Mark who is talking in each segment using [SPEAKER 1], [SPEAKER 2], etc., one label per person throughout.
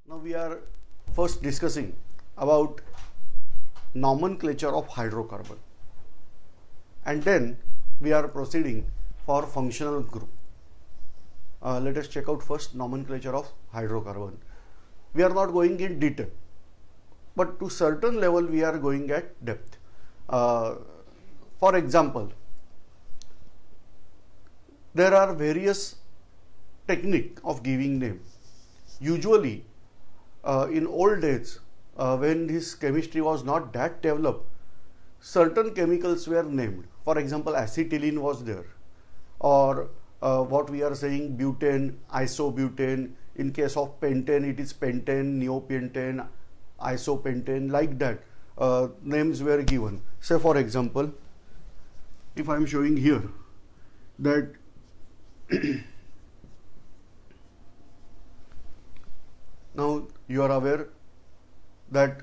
[SPEAKER 1] Now we are first discussing about nomenclature of hydrocarbon, and then we are proceeding for functional group. Let us check out first nomenclature of hydrocarbon. We are not going in detail, but to certain level we are going at depth. For example, there are various technique of giving name. Usually in old days, when this chemistry was not that developed, certain chemicals were named. For example, acetylene was there, or what we are saying, butane, isobutane. In case of pentane, it is pentane, neopentane, isopentane, like that. Names were given. Say for example, if I am showing here that now you are aware that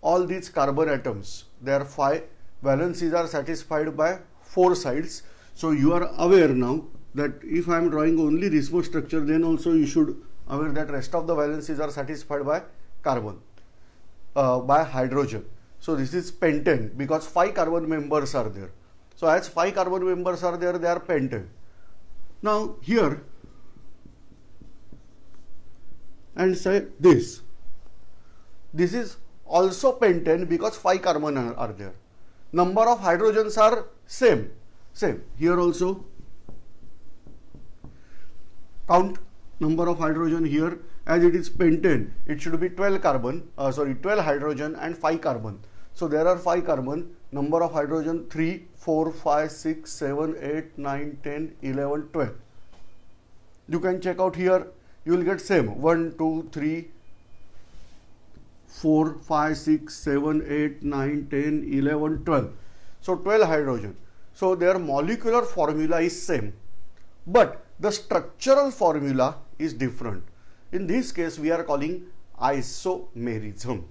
[SPEAKER 1] all these carbon atoms, their 5 valencies are satisfied by 4 sides. So you are aware now that if I am drawing only this much structure, then also you should aware that rest of the valencies are satisfied by carbon, by hydrogen. So this is pentane because 5 carbon members are there. So as 5 carbon members are there, they are pentane. Now here, and say this is also pentane because 5 carbon are there. Number of hydrogens are same. Here also count number of hydrogen here, as it is pentane, it should be 12 hydrogen and 5 carbon. So there are 5 carbon, number of hydrogen 3, 4, 5, 6, 7, 8, 9, 10, 11, 12. You can check out here, you will get same 1, 2, 3, 4, 5, 6, 7, 8, 9, 10, 11, 12. So 12 hydrogen. So their molecular formula is same, but the structural formula is different. In this case, we are calling isomerism.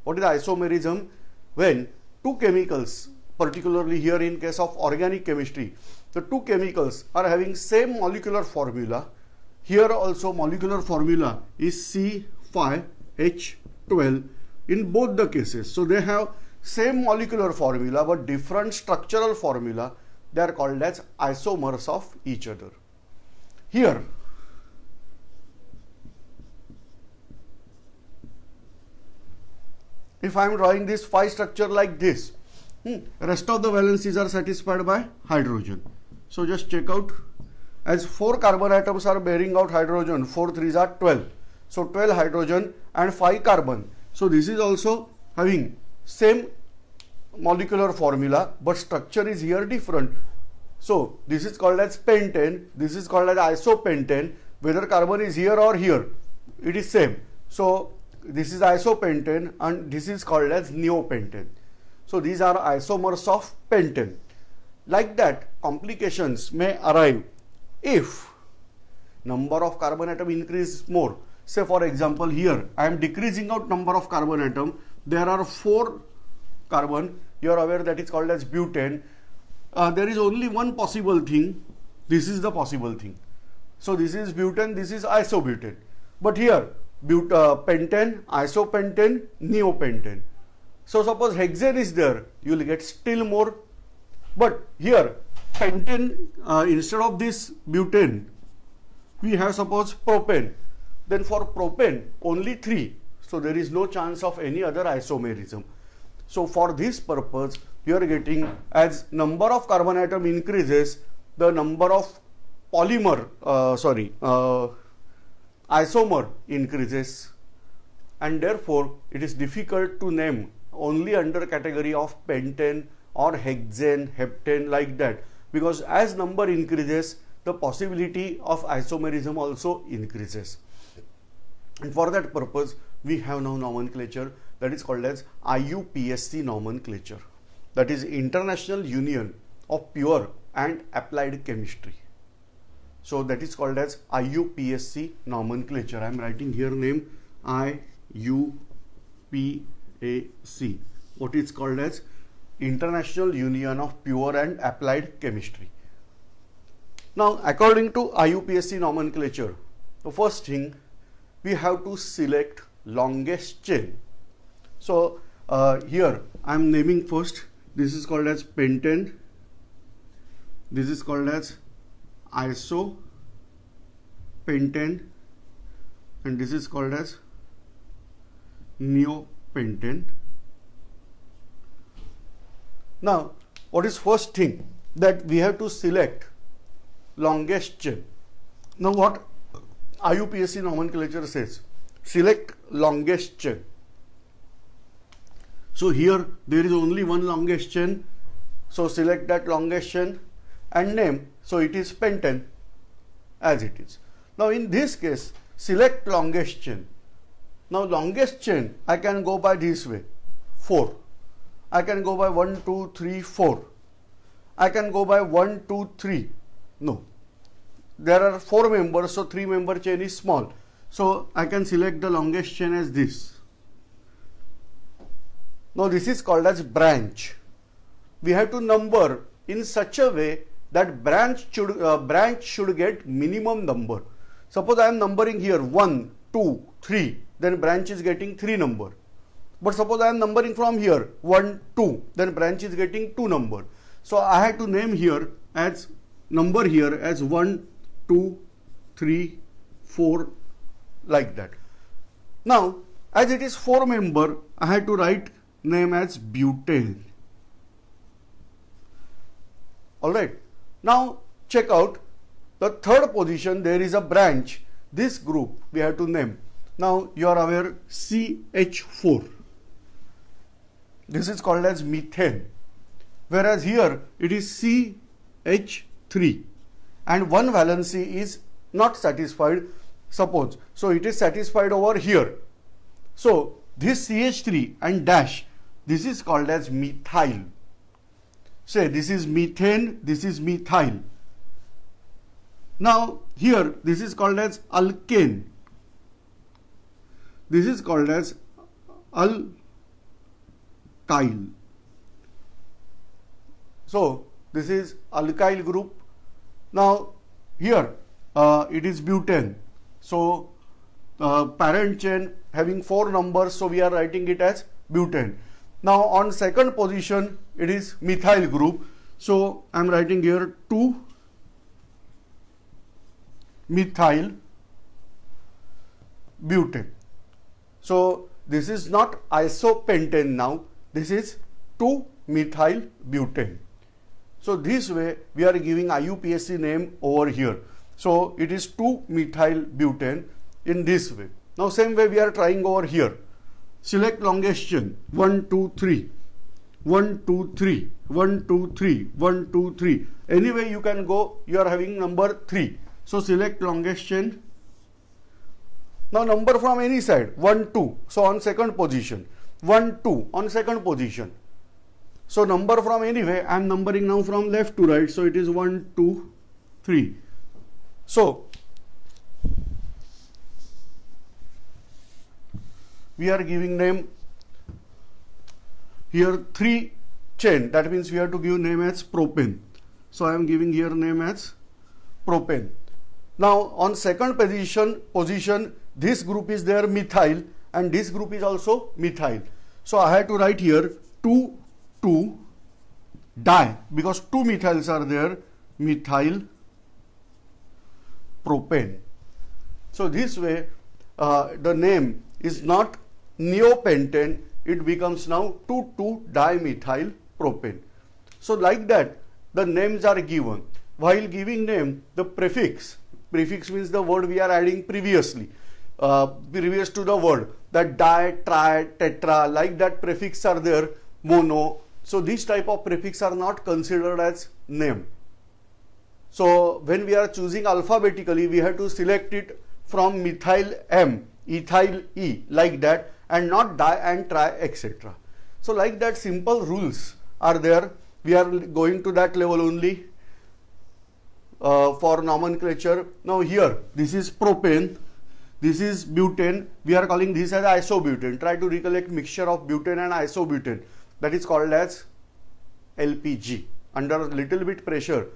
[SPEAKER 1] What is isomerism? When two chemicals, particularly here in case of organic chemistry, the two chemicals are having same molecular formula. Here also molecular formula is C5H12 in both the cases. So they have same molecular formula but different structural formula. They are called as isomers of each other. Here if I am drawing this 5 structure like this, rest of the valencies are satisfied by hydrogen. So just check out, as 4 carbon atoms are bearing out hydrogen, 4 3s are 12. So 12 hydrogen and 5 carbon. So this is also having same molecular formula but structure is here different. So this is called as pentane, this is called as isopentane. Whether carbon is here or here, it is same. So this is isopentane and this is called as neopentane. So these are isomers of pentane. Like that, complications may arrive if number of carbon atom increase more. Say for example, here I am decreasing out number of carbon atom. There are 4 carbon. You are aware that is called as butane. There is only one possible thing. This is the possible thing. So this is butane, this is isobutane. But here pentane, isopentane, neopentane. So suppose hexane is there, you will get still more. But here pentane, instead of this butane, we have suppose propane. Then for propane only 3. So there is no chance of any other isomerism. So for this purpose, you are getting, as number of carbon atom increases, the number of isomer increases, and therefore it is difficult to name only under category of pentane or hexane, heptane, like that, because as number increases, the possibility of isomerism also increases. And for that purpose, we have now nomenclature that is called as IUPAC nomenclature, that is International Union of Pure and Applied Chemistry. So that is called as IUPAC nomenclature. I am writing here name IUPAC. What is called as International Union of Pure and Applied Chemistry. Now, according to IUPAC nomenclature, the first thing, we have to select longest chain. So here I am naming first. This is called as pentane. This is called as isopentane, and this is called as neopentane. Now, what is first thing? That we have to select longest chain. Now, what IUPAC nomenclature says? Select longest chain. So here there is only one longest chain. So select that longest chain and name. So it is pentane as it is. Now in this case, select longest chain. Now longest chain I can go by this way, 4. I can go by 1, 2, 3, 4. I can go by 1, 2, 3. No. There are 4 members, so 3 member chain is small. So I can select the longest chain as this. Now this is called as branch. We have to number in such a way that branch should get minimum number. Suppose I am numbering here 1, 2, 3, then branch is getting 3 number. But suppose I am numbering from here 1, 2, then branch is getting 2 number. So I had to name here as number here as 1, 2, 3, 4 like that. Now as it is 4 member, I had to write name as butane. Alright. Now check out the third position. There is a branch. This group we have to name. Now you are aware CH4. This is called as methane. Whereas here it is CH3 and one valency is not satisfied. Suppose. So it is satisfied over here. So this CH3 and dash, this is called as methyl. Say this is methane, this is methyl. Now here this is called as alkane. This is called as alkyl. So this is alkyl group. Now here it is butane. So parent chain having 4 numbers, so we are writing it as butane. Now on second position it is methyl group, so I am writing here 2 methyl butane. So this is not isopentane now, this is 2 methyl butane. So this way we are giving IUPAC name over here. So it is 2 methyl butane in this way. Now same way we are trying over here. Select longest chain 1, 2, 3, 1, 2, 3, 1, 2, 3, 1, 2, 3. Anyway you can go, you are having number 3. So select longest chain. Now number from any side 1, 2. So on second position 1, 2 on second position. So number from anyway, I am numbering now from left to right. So it is 1, 2, 3. So we are giving name here 3 chain. That means we have to give name as propane. So I am giving here name as propane. Now on second position this group is there methyl and this group is also methyl. So I have to write here 2 di, because 2 methyls are there, methyl propane. So this way the name is not neopentane, it becomes now 2,2-dimethyl propane. So like that the names are given. While giving name, the prefix means the word we are adding previously, previous to the word, that di, tri, tetra, like that prefix are there, mono. So these type of prefix are not considered as name. So when we are choosing alphabetically, we have to select it from methyl M, ethyl E, like that, and not di and tri, etc. So like that simple rules are there. We are going to that level only for nomenclature. Now here this is propane, this is butane. We are calling this as isobutane. Try to recollect mixture of butane and isobutane. That is called as LPG. Under a little bit pressure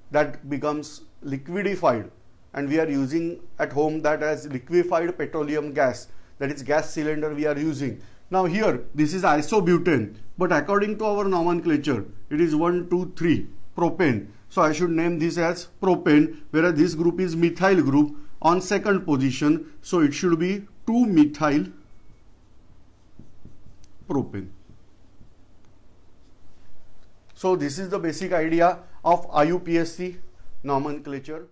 [SPEAKER 1] that becomes liquidified and we are using at home that as liquefied petroleum gas, that is gas cylinder we are using. Now here this is isobutane, but according to our nomenclature it is 1, 2, 3 propane. So I should name this as propane, whereas this group is methyl group on second position, so it should be 2-methyl propane. So this is the basic idea of IUPAC nomenclature.